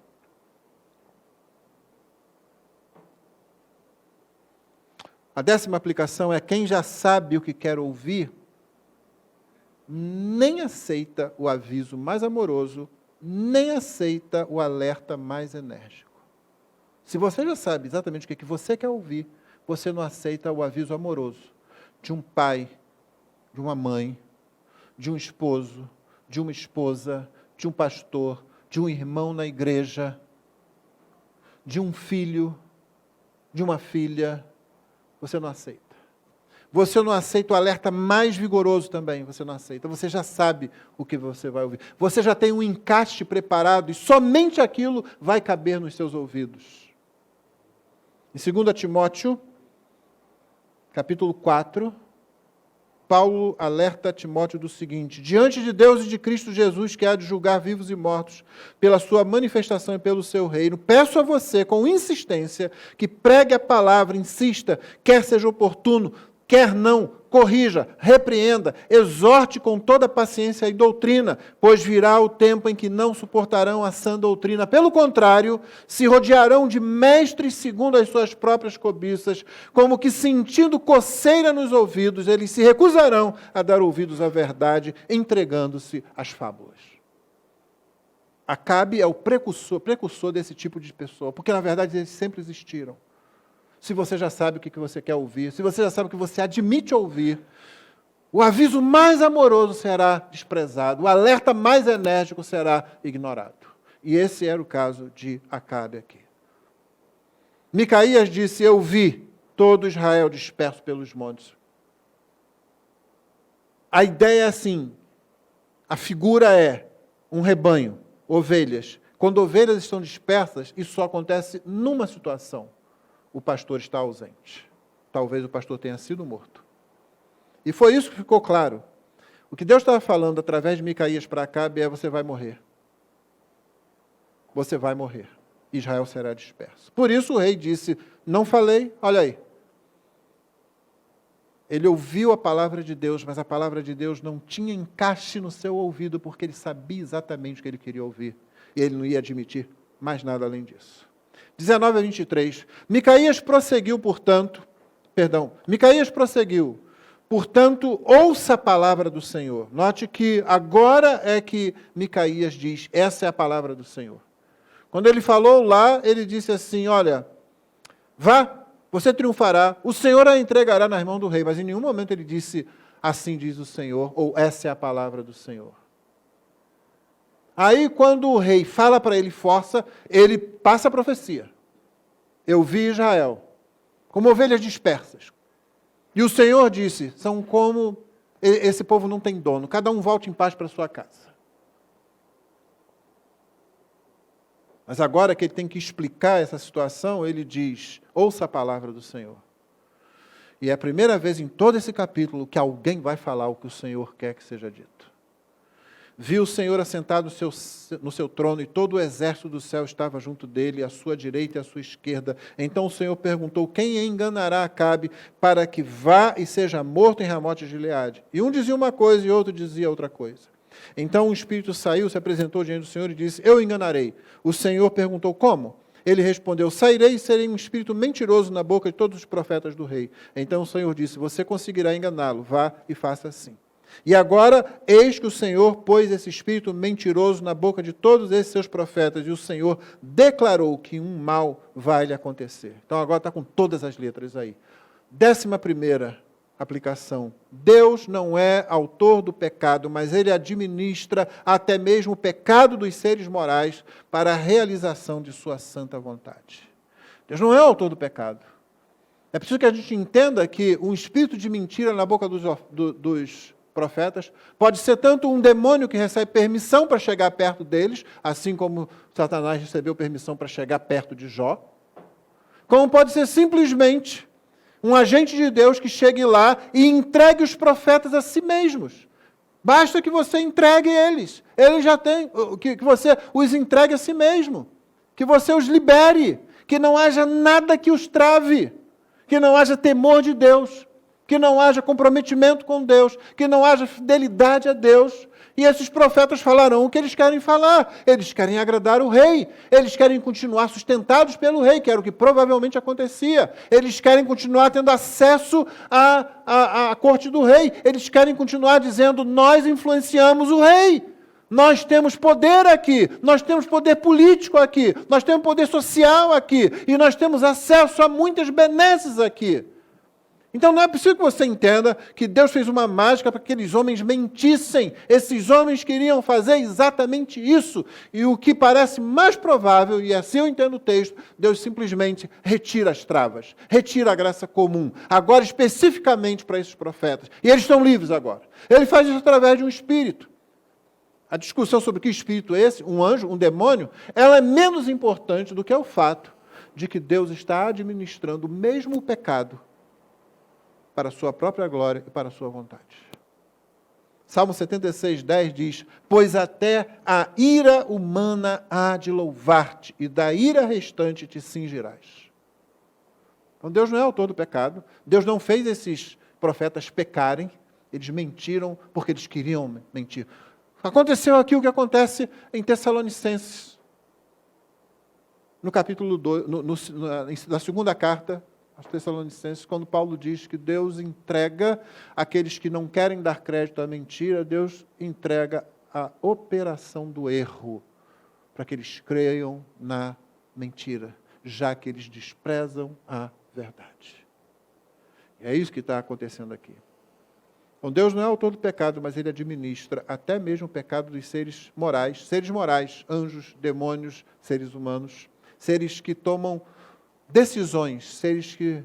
A 10ª aplicação é quem já sabe o que quer ouvir, nem aceita o aviso mais amoroso, nem aceita o alerta mais enérgico. Se você já sabe exatamente o que você quer ouvir, você não aceita o aviso amoroso de um pai, de uma mãe, de um esposo, de uma esposa, de um pastor, de um irmão na igreja, de um filho, de uma filha, você não aceita. Você não aceita o alerta mais vigoroso também, você não aceita. Você já sabe o que você vai ouvir. Você já tem um encaixe preparado e somente aquilo vai caber nos seus ouvidos. Em 2 Timóteo, capítulo 4, Paulo alerta Timóteo do seguinte, diante de Deus e de Cristo Jesus, que há de julgar vivos e mortos, pela sua manifestação e pelo seu reino, peço a você, com insistência, que pregue a palavra, insista, quer seja oportuno, quer não, corrija, repreenda, exorte com toda paciência e doutrina, pois virá o tempo em que não suportarão a sã doutrina. Pelo contrário, se rodearão de mestres segundo as suas próprias cobiças, como que sentindo coceira nos ouvidos, eles se recusarão a dar ouvidos à verdade, entregando-se às fábulas. Acabe é o precursor desse tipo de pessoa, porque na verdade eles sempre existiram. Se você já sabe o que você quer ouvir, se você já sabe o que você admite ouvir, o aviso mais amoroso será desprezado, o alerta mais enérgico será ignorado. E esse era o caso de Acabe aqui. Micaías disse, eu vi todo Israel disperso pelos montes. A ideia é assim, a figura é um rebanho, ovelhas. Quando ovelhas estão dispersas, isso só acontece numa situação. O pastor está ausente. Talvez o pastor tenha sido morto. E foi isso que ficou claro. O que Deus estava falando através de Micaías para Acabe é, você vai morrer. Você vai morrer. Israel será disperso. Por isso o rei disse, não falei, olha aí. Ele ouviu a palavra de Deus, mas a palavra de Deus não tinha encaixe no seu ouvido, porque ele sabia exatamente o que ele queria ouvir. E ele não ia admitir mais nada além disso. 19 a 23. Micaías prosseguiu, portanto, ouça a palavra do Senhor. Note que agora é que Micaías diz, essa é a palavra do Senhor. Quando ele falou lá, ele disse assim, olha, vá, você triunfará, o Senhor a entregará nas mãos do rei, mas em nenhum momento ele disse, assim diz o Senhor, ou essa é a palavra do Senhor. Aí, quando o rei fala para ele, força, ele passa a profecia. Eu vi Israel como ovelhas dispersas. E o Senhor disse, são como, esse povo não tem dono, cada um volte em paz para a sua casa. Mas agora que ele tem que explicar essa situação, ele diz, ouça a palavra do Senhor. E é a primeira vez em todo esse capítulo que alguém vai falar o que o Senhor quer que seja dito. Viu o Senhor assentado no seu trono, e todo o exército do céu estava junto dele, à sua direita e à sua esquerda. Então o Senhor perguntou, quem enganará Acabe, para que vá e seja morto em Ramote de Gileade? E um dizia uma coisa e outro dizia outra coisa. Então o Espírito saiu, se apresentou diante do Senhor e disse, eu enganarei. O Senhor perguntou, como? Ele respondeu, sairei e serei um espírito mentiroso na boca de todos os profetas do rei. Então o Senhor disse, você conseguirá enganá-lo, vá e faça assim. E agora, eis que o Senhor pôs esse espírito mentiroso na boca de todos esses seus profetas, e o Senhor declarou que um mal vai lhe acontecer. Então agora está com todas as letras aí. 11ª aplicação. Deus não é autor do pecado, mas Ele administra até mesmo o pecado dos seres morais para a realização de sua santa vontade. Deus não é autor do pecado. É preciso que a gente entenda que um espírito de mentira na boca dos profetas, pode ser tanto um demônio que recebe permissão para chegar perto deles, assim como Satanás recebeu permissão para chegar perto de Jó, como pode ser simplesmente um agente de Deus que chegue lá e entregue os profetas a si mesmos. Basta que você entregue eles. Eles já têm, que você os entregue a si mesmo. Que você os libere. Que não haja nada que os trave. Que não haja temor de Deus. Que não haja comprometimento com Deus. Que não haja fidelidade a Deus. E esses profetas falarão o que eles querem falar. Eles querem agradar o rei. Eles querem continuar sustentados pelo rei, que era o que provavelmente acontecia. Eles querem continuar tendo acesso à corte do rei. Eles querem continuar dizendo, nós influenciamos o rei. Nós temos poder aqui. Nós temos poder político aqui. Nós temos poder social aqui. E nós temos acesso a muitas benesses aqui. Então não é preciso que você entenda que Deus fez uma mágica para que aqueles homens mentissem. Esses homens queriam fazer exatamente isso. E o que parece mais provável, e assim eu entendo o texto, Deus simplesmente retira as travas, retira a graça comum, agora especificamente para esses profetas. E eles estão livres agora. Ele faz isso através de um espírito. A discussão sobre que espírito é esse, um anjo, um demônio, ela é menos importante do que o fato de que Deus está administrando mesmo o pecado para a sua própria glória e para a sua vontade. Salmo 76:10 diz, pois até a ira humana há de louvar-te, e da ira restante te cingirás. Então Deus não é autor do pecado, Deus não fez esses profetas pecarem, eles mentiram porque eles queriam mentir. Aconteceu aqui o que acontece em Tessalonicenses, no capítulo 2, na segunda carta aos Tessalonicenses, quando Paulo diz que Deus entrega aqueles que não querem dar crédito à mentira, Deus entrega a operação do erro, para que eles creiam na mentira, já que eles desprezam a verdade. E é isso que está acontecendo aqui. Então Deus não é autor do pecado, mas Ele administra até mesmo o pecado dos seres morais, anjos, demônios, seres humanos, seres que tomam decisões, seres que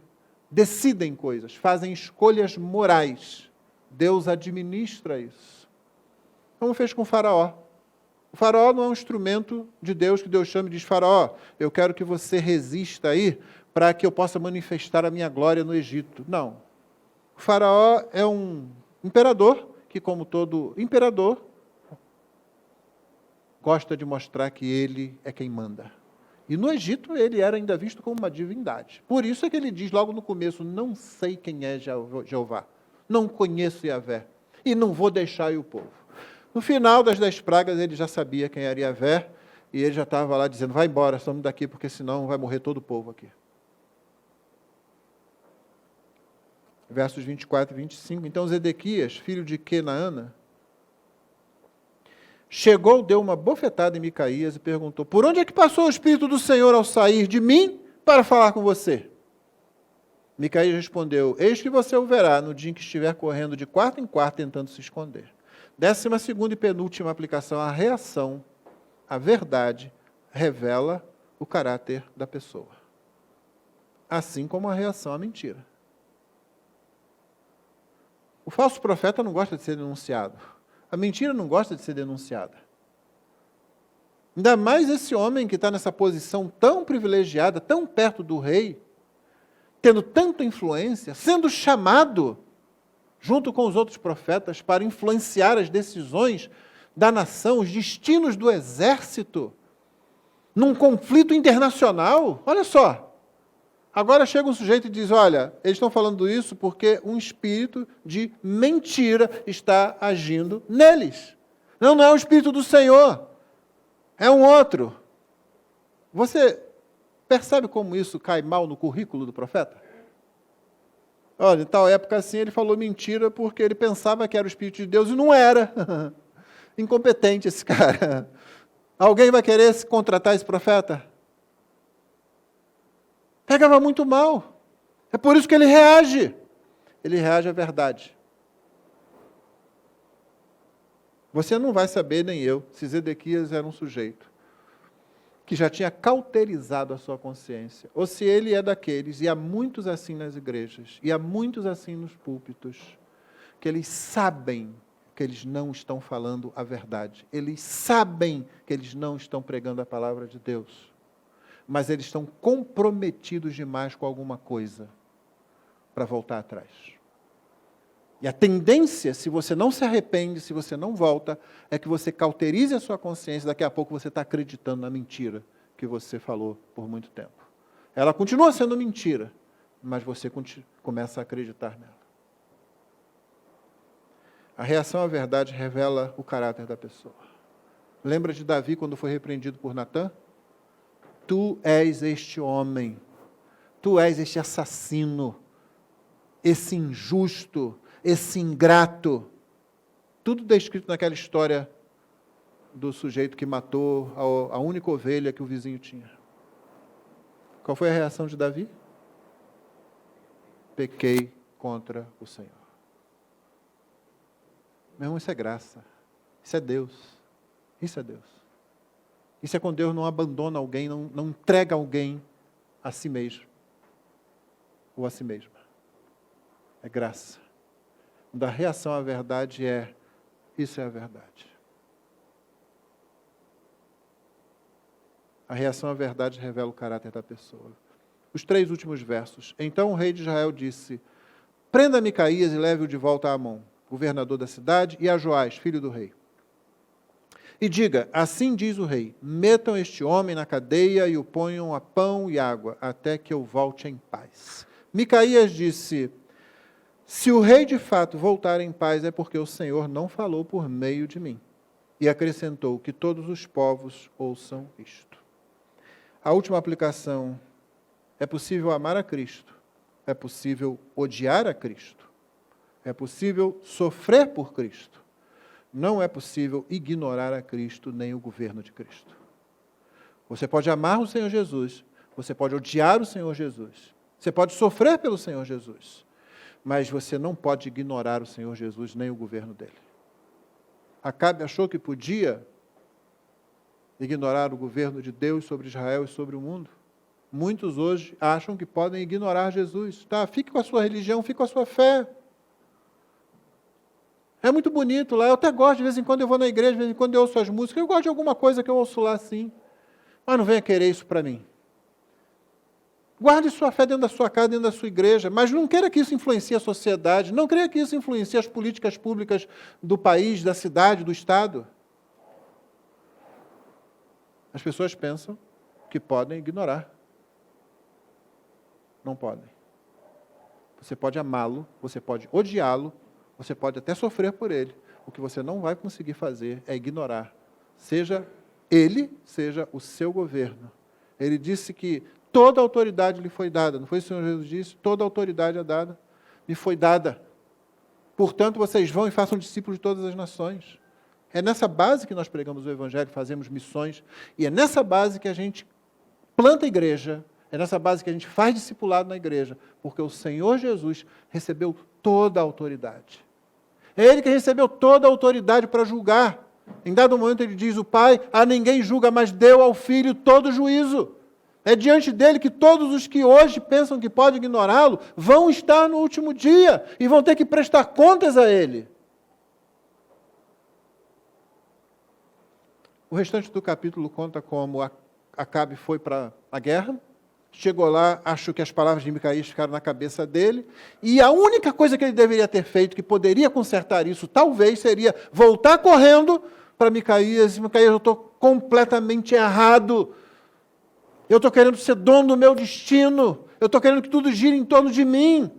decidem coisas, fazem escolhas morais. Deus administra isso. Como fez com o faraó. O faraó não é um instrumento de Deus que Deus chama e diz, faraó, eu quero que você resista aí para que eu possa manifestar a minha glória no Egito. Não. O faraó é um imperador que, como todo imperador, gosta de mostrar que ele é quem manda. E no Egito ele era ainda visto como uma divindade. Por isso é que ele diz logo no começo, não sei quem é Jeová, não conheço Yahvé, e não vou deixar o povo. No final das 10 pragas ele já sabia quem era Yahvé, e ele já estava lá dizendo, vai embora, estamos daqui, porque senão vai morrer todo o povo aqui. Versos 24 e 25, então Zedequias, filho de Kenaana, chegou, deu uma bofetada em Micaías e perguntou, por onde é que passou o Espírito do Senhor ao sair de mim para falar com você? Micaías respondeu, eis que você o verá no dia em que estiver correndo de quarto em quarto tentando se esconder. 12ª e penúltima aplicação, a reação, a verdade, revela o caráter da pessoa. Assim como a reação à mentira. O falso profeta não gosta de ser denunciado. A mentira não gosta de ser denunciada. Ainda mais esse homem que está nessa posição tão privilegiada, tão perto do rei, tendo tanta influência, sendo chamado, junto com os outros profetas, para influenciar as decisões da nação, os destinos do exército, num conflito internacional. Olha só. Agora chega um sujeito e diz, olha, eles estão falando isso porque um espírito de mentira está agindo neles. Não é o Espírito do Senhor, é um outro. Você percebe como isso cai mal no currículo do profeta? Olha, em tal época assim ele falou mentira porque ele pensava que era o Espírito de Deus e não era. Incompetente esse cara. Alguém vai querer contratar esse profeta? Pegava muito mal. É por isso que ele reage. Ele reage à verdade. Você não vai saber, nem eu, se Zedequias era um sujeito que já tinha cauterizado a sua consciência, ou se ele é daqueles, e há muitos assim nas igrejas, e há muitos assim nos púlpitos, que eles sabem que eles não estão falando a verdade. Eles sabem que eles não estão pregando a palavra de Deus. Mas eles estão comprometidos demais com alguma coisa para voltar atrás. E a tendência, se você não se arrepende, se você não volta, é que você cauterize a sua consciência, daqui a pouco você está acreditando na mentira que você falou por muito tempo. Ela continua sendo mentira, mas você começa a acreditar nela. A reação à verdade revela o caráter da pessoa. Lembra de Davi quando foi repreendido por Natã? Tu és este homem, tu és este assassino, esse injusto, esse ingrato. Tudo descrito naquela história do sujeito que matou a única ovelha que o vizinho tinha. Qual foi a reação de Davi? Pequei contra o Senhor. Meu irmão, isso é graça. Isso é Deus. Isso é Deus. Isso é quando Deus não abandona alguém, não entrega alguém a si mesmo. Ou a si mesma. É graça. Da reação à verdade isso é a verdade. A reação à verdade revela o caráter da pessoa. Os 3 últimos versos. Então o rei de Israel disse: prenda Micaías e leve-o de volta a Amon, governador da cidade, e a Joás, filho do rei. E diga: assim diz o rei, metam este homem na cadeia e o ponham a pão e água, até que eu volte em paz. Micaías disse: se o rei de fato voltar em paz, é porque o Senhor não falou por meio de mim. E acrescentou: que todos os povos ouçam isto. A última aplicação: é possível amar a Cristo, é possível odiar a Cristo, é possível sofrer por Cristo. Não é possível ignorar a Cristo nem o governo de Cristo. Você pode amar o Senhor Jesus, você pode odiar o Senhor Jesus, você pode sofrer pelo Senhor Jesus, mas você não pode ignorar o Senhor Jesus nem o governo dele. Acabe achou que podia ignorar o governo de Deus sobre Israel e sobre o mundo. Muitos hoje acham que podem ignorar Jesus. Tá, fique com a sua religião, fique com a sua fé. É muito bonito lá, eu até gosto, de vez em quando eu vou na igreja, de vez em quando eu ouço as músicas, eu gosto de alguma coisa que eu ouço lá assim. Mas não venha querer isso para mim. Guarde sua fé dentro da sua casa, dentro da sua igreja, mas não queira que isso influencie a sociedade, não queira que isso influencie as políticas públicas do país, da cidade, do estado. As pessoas pensam que podem ignorar. Não podem. Você pode amá-lo, você pode odiá-lo, você pode até sofrer por ele. O que você não vai conseguir fazer é ignorar. Seja ele, seja o seu governo. Ele disse que toda a autoridade lhe foi dada. Não foi o Senhor Jesus disse? Toda a autoridade é dada. Me foi dada. Portanto, vocês vão e façam discípulos de todas as nações. É nessa base que nós pregamos o Evangelho, fazemos missões. E é nessa base que a gente planta a igreja. É nessa base que a gente faz discipulado na igreja. Porque o Senhor Jesus recebeu toda a autoridade. É Ele que recebeu toda a autoridade para julgar. Em dado momento ele diz: o Pai a ninguém julga, mas deu ao Filho todo o juízo. É diante dele que todos os que hoje pensam que podem ignorá-lo vão estar no último dia e vão ter que prestar contas a ele. O restante do capítulo conta como Acabe foi para a guerra, chegou lá, achou que as palavras de Micaías ficaram na cabeça dele, e a única coisa que ele deveria ter feito, que poderia consertar isso, talvez, seria voltar correndo para Micaías: Micaías, eu estou completamente errado, eu estou querendo ser dono do meu destino, eu estou querendo que tudo gire em torno de mim,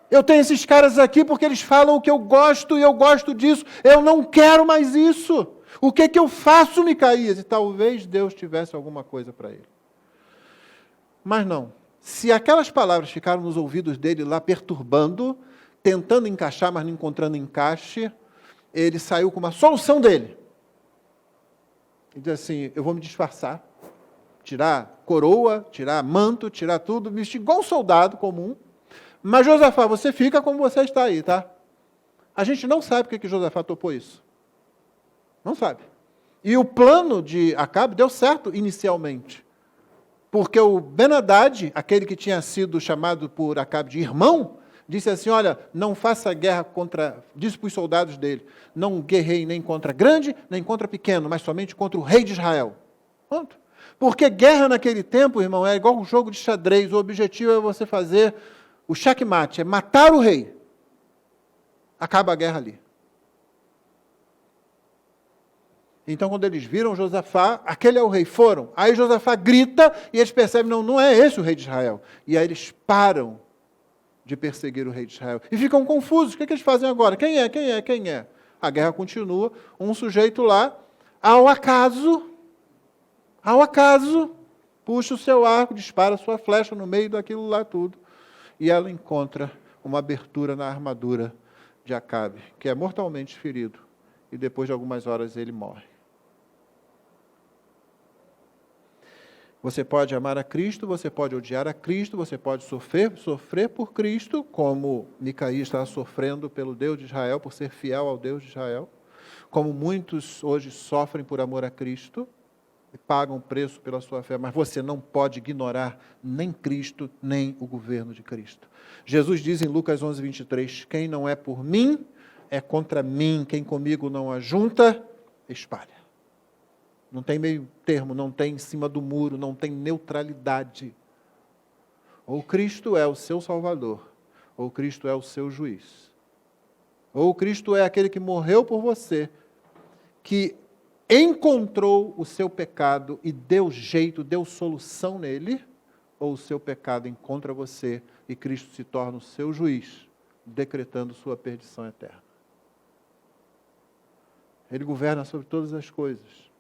eu tenho esses caras aqui porque eles falam o que eu gosto, e eu gosto disso, eu não quero mais isso, o que eu faço, Micaías? E talvez Deus tivesse alguma coisa para ele. Mas não. Se aquelas palavras ficaram nos ouvidos dele lá perturbando, tentando encaixar, mas não encontrando encaixe, ele saiu com uma solução dele. Ele diz assim: eu vou me disfarçar, tirar coroa, tirar manto, tirar tudo, me vestir igual um soldado comum, mas Josafá, você fica como você está aí, tá? A gente não sabe porque que Josafá topou isso. Não sabe. E o plano de Acabe deu certo inicialmente. Porque o Ben-Hadad, aquele que tinha sido chamado por Acabe de irmão, disse assim, olha, não faça guerra disse para os soldados dele, não guerreie nem contra grande, nem contra pequeno, mas somente contra o rei de Israel. Pronto. Porque guerra naquele tempo, irmão, é igual um jogo de xadrez, o objetivo é você fazer o checkmate, é matar o rei. Acaba a guerra ali. Então, quando eles viram Josafá, aquele é o rei, foram. Aí Josafá grita e eles percebem, não é esse o rei de Israel. E aí eles param de perseguir o rei de Israel. E ficam confusos, o que eles fazem agora? Quem é? A guerra continua, um sujeito lá, ao acaso, puxa o seu arco, dispara a sua flecha no meio daquilo lá tudo. E ela encontra uma abertura na armadura de Acabe, que é mortalmente ferido. E depois de algumas horas ele morre. Você pode amar a Cristo, você pode odiar a Cristo, você pode sofrer por Cristo, como Micaías estava sofrendo pelo Deus de Israel, por ser fiel ao Deus de Israel, como muitos hoje sofrem por amor a Cristo, e pagam preço pela sua fé, mas você não pode ignorar nem Cristo, nem o governo de Cristo. Jesus diz em Lucas 11, 23, quem não é por mim, é contra mim, quem comigo não ajunta, espalha. Não tem meio termo, não tem em cima do muro, não tem neutralidade. Ou Cristo é o seu Salvador, ou Cristo é o seu juiz. Ou Cristo é aquele que morreu por você, que encontrou o seu pecado e deu jeito, deu solução nele, ou o seu pecado encontra você e Cristo se torna o seu juiz, decretando sua perdição eterna. Ele governa sobre todas as coisas.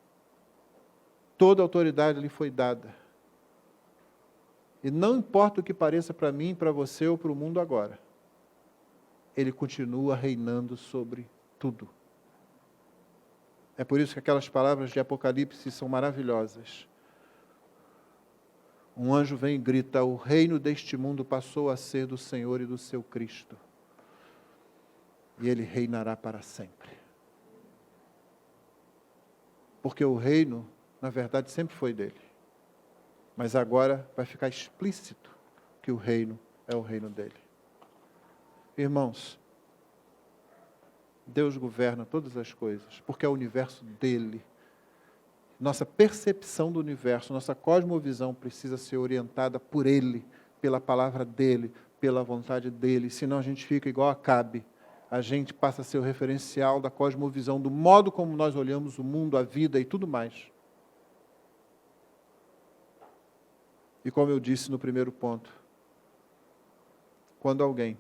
Toda autoridade lhe foi dada. E não importa o que pareça para mim, para você ou para o mundo agora, ele continua reinando sobre tudo. É por isso que aquelas palavras de Apocalipse são maravilhosas. Um anjo vem e grita, o reino deste mundo passou a ser do Senhor e do seu Cristo. E ele reinará para sempre. Porque o reino, na verdade, sempre foi dele. Mas agora vai ficar explícito que o reino é o reino dele. Irmãos, Deus governa todas as coisas, porque é o universo dele. Nossa percepção do universo, nossa cosmovisão precisa ser orientada por ele, pela palavra dele, pela vontade dele. Senão a gente fica igual a Acabe. A gente passa a ser o referencial da cosmovisão, do modo como nós olhamos o mundo, a vida e tudo mais. E como eu disse no primeiro ponto, quando alguém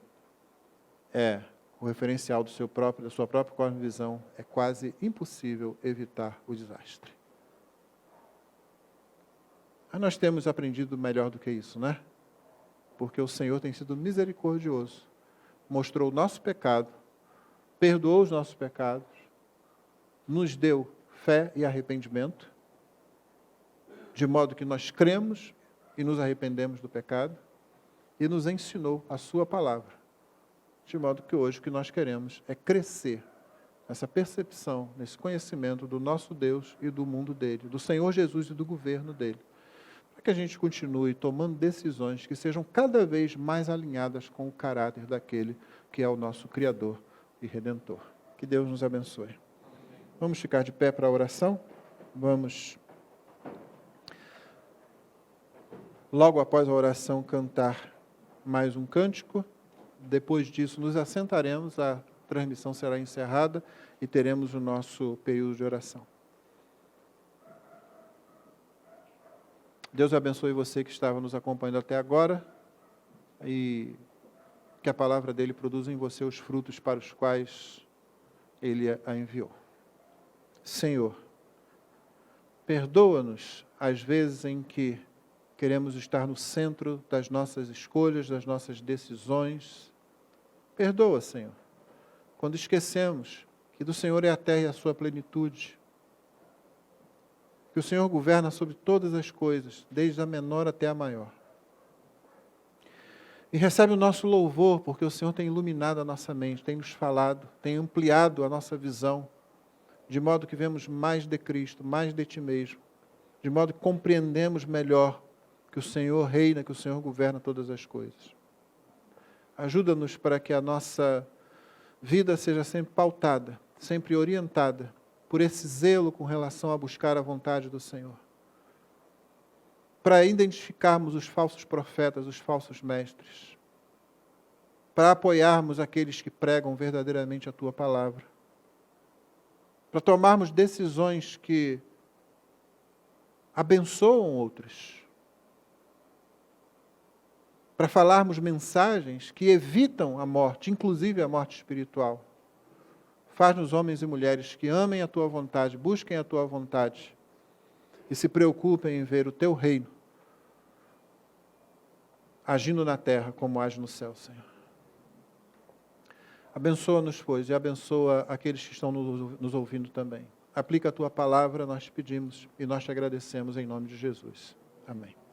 é o referencial da sua própria cosmovisão, é quase impossível evitar o desastre. Mas nós temos aprendido melhor do que isso, né? Porque o Senhor tem sido misericordioso, mostrou o nosso pecado, perdoou os nossos pecados, nos deu fé e arrependimento, de modo que nós cremos e nos arrependemos do pecado, e nos ensinou a sua palavra. De modo que hoje o que nós queremos é crescer nessa percepção, nesse conhecimento do nosso Deus e do mundo dele, do Senhor Jesus e do governo dele. Para que a gente continue tomando decisões que sejam cada vez mais alinhadas com o caráter daquele que é o nosso Criador e Redentor. Que Deus nos abençoe. Vamos ficar de pé para a oração? Vamos, logo após a oração, cantar mais um cântico. Depois disso, nos assentaremos, a transmissão será encerrada e teremos o nosso período de oração. Deus abençoe você que estava nos acompanhando até agora e que a palavra dele produza em você os frutos para os quais ele a enviou. Senhor, perdoa-nos as vezes em que queremos estar no centro das nossas escolhas, das nossas decisões. Perdoa, Senhor, quando esquecemos que do Senhor é a terra e a sua plenitude, que o Senhor governa sobre todas as coisas, desde a menor até a maior. E recebe o nosso louvor, porque o Senhor tem iluminado a nossa mente, tem nos falado, tem ampliado a nossa visão, de modo que vemos mais de Cristo, mais de Ti mesmo, de modo que compreendemos melhor que o Senhor reina, que o Senhor governa todas as coisas. Ajuda-nos para que a nossa vida seja sempre pautada, sempre orientada por esse zelo com relação a buscar a vontade do Senhor. Para identificarmos os falsos profetas, os falsos mestres. Para apoiarmos aqueles que pregam verdadeiramente a Tua palavra. Para tomarmos decisões que abençoam outros. Para falarmos mensagens que evitam a morte, inclusive a morte espiritual. Faz-nos homens e mulheres que amem a Tua vontade, busquem a Tua vontade e se preocupem em ver o Teu reino agindo na terra como age no céu, Senhor. Abençoa-nos, pois, e abençoa aqueles que estão nos ouvindo também. Aplica a Tua palavra, nós te pedimos e nós te agradecemos em nome de Jesus. Amém.